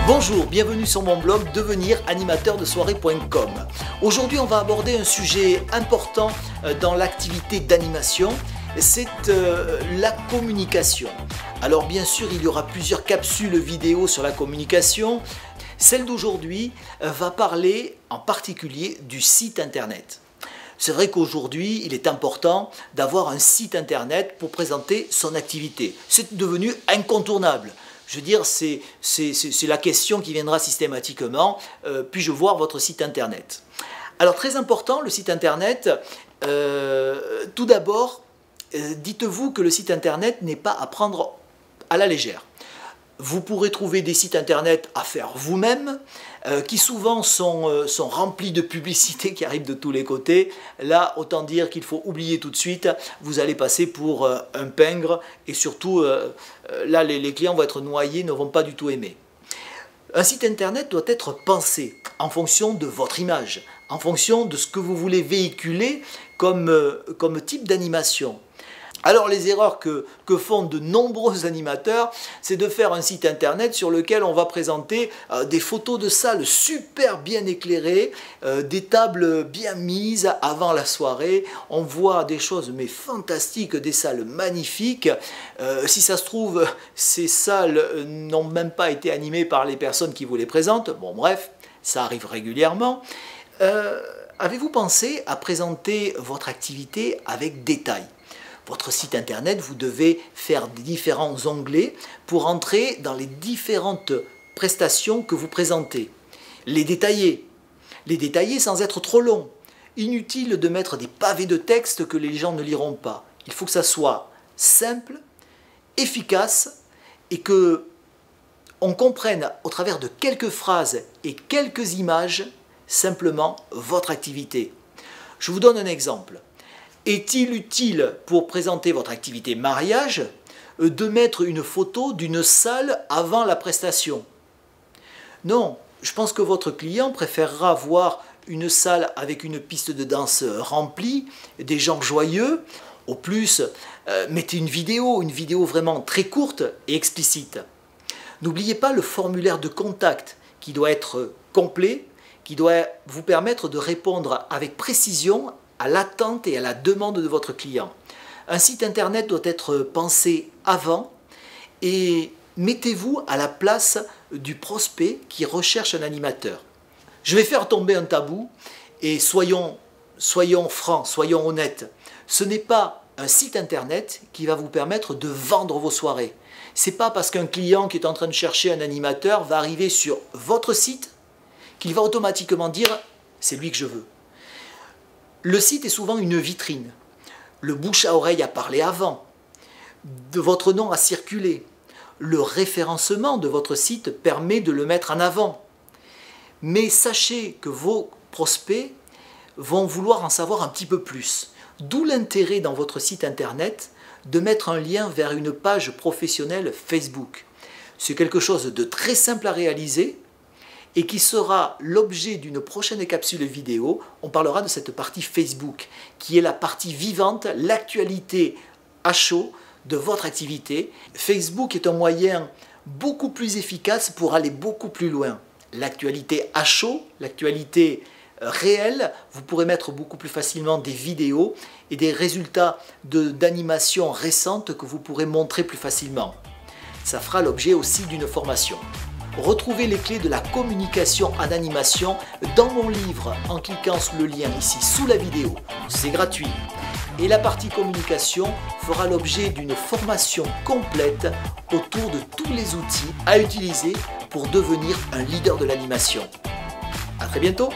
Bonjour, bienvenue sur mon blog deveniranimateurdesoirée.com. Aujourd'hui, on va aborder un sujet important dans l'activité d'animation, c'est la communication. Alors bien sûr, il y aura plusieurs capsules vidéo sur la communication. Celle d'aujourd'hui va parler en particulier du site internet. C'est vrai qu'aujourd'hui, il est important d'avoir un site internet pour présenter son activité. C'est devenu incontournable. Je veux dire, c'est la question qui viendra systématiquement. Puis-je voir votre site internet? Alors, très important, le site internet. Tout d'abord, dites-vous que le site internet n'est pas à prendre à la légère. Vous pourrez trouver des sites internet à faire vous-même, qui souvent sont remplis de publicités qui arrivent de tous les côtés. Là, autant dire qu'il faut oublier tout de suite, vous allez passer pour un pingre, et surtout, là, les clients vont être noyés, ne vont pas du tout aimer. Un site internet doit être pensé en fonction de votre image, en fonction de ce que vous voulez véhiculer comme type d'animation. Alors les erreurs que font de nombreux animateurs, c'est de faire un site internet sur lequel on va présenter des photos de salles super bien éclairées, des tables bien mises avant la soirée. On voit des choses mais fantastiques, des salles magnifiques. Si ça se trouve, ces salles n'ont même pas été animées par les personnes qui vous les présentent. Bon bref, ça arrive régulièrement. Avez-vous pensé à présenter votre activité avec détail ? Votre site internet, vous devez faire différents onglets pour entrer dans les différentes prestations que vous présentez. Les détailler sans être trop long. Inutile de mettre des pavés de texte que les gens ne liront pas. Il faut que ça soit simple, efficace et que on comprenne au travers de quelques phrases et quelques images simplement votre activité. Je vous donne un exemple. Est-il utile pour présenter votre activité mariage de mettre une photo d'une salle avant la prestation? Non, je pense que votre client préférera voir une salle avec une piste de danse remplie, des gens joyeux. Au plus, mettez une vidéo vraiment très courte et explicite. N'oubliez pas le formulaire de contact qui doit être complet, qui doit vous permettre de répondre avec précision à l'attente et à la demande de votre client. Un site internet doit être pensé avant et mettez-vous à la place du prospect qui recherche un animateur. Je vais faire tomber un tabou et soyons francs, soyons honnêtes. Ce n'est pas un site internet qui va vous permettre de vendre vos soirées. Ce n'est pas parce qu'un client qui est en train de chercher un animateur va arriver sur votre site qu'il va automatiquement dire « c'est lui que je veux ». Le site est souvent une vitrine. Le bouche à oreille a parlé avant. Votre nom a circulé. Le référencement de votre site permet de le mettre en avant. Mais sachez que vos prospects vont vouloir en savoir un petit peu plus. D'où l'intérêt dans votre site internet de mettre un lien vers une page professionnelle Facebook. C'est quelque chose de très simple à réaliser et qui sera l'objet d'une prochaine capsule vidéo. On parlera de cette partie Facebook, qui est la partie vivante, l'actualité à chaud de votre activité. Facebook est un moyen beaucoup plus efficace pour aller beaucoup plus loin. L'actualité à chaud, l'actualité réelle, vous pourrez mettre beaucoup plus facilement des vidéos et des résultats d'animation récentes que vous pourrez montrer plus facilement. Ça fera l'objet aussi d'une formation. Retrouvez les clés de la communication en animation dans mon livre en cliquant sur le lien ici sous la vidéo. C'est gratuit. Et la partie communication fera l'objet d'une formation complète autour de tous les outils à utiliser pour devenir un leader de l'animation. À très bientôt.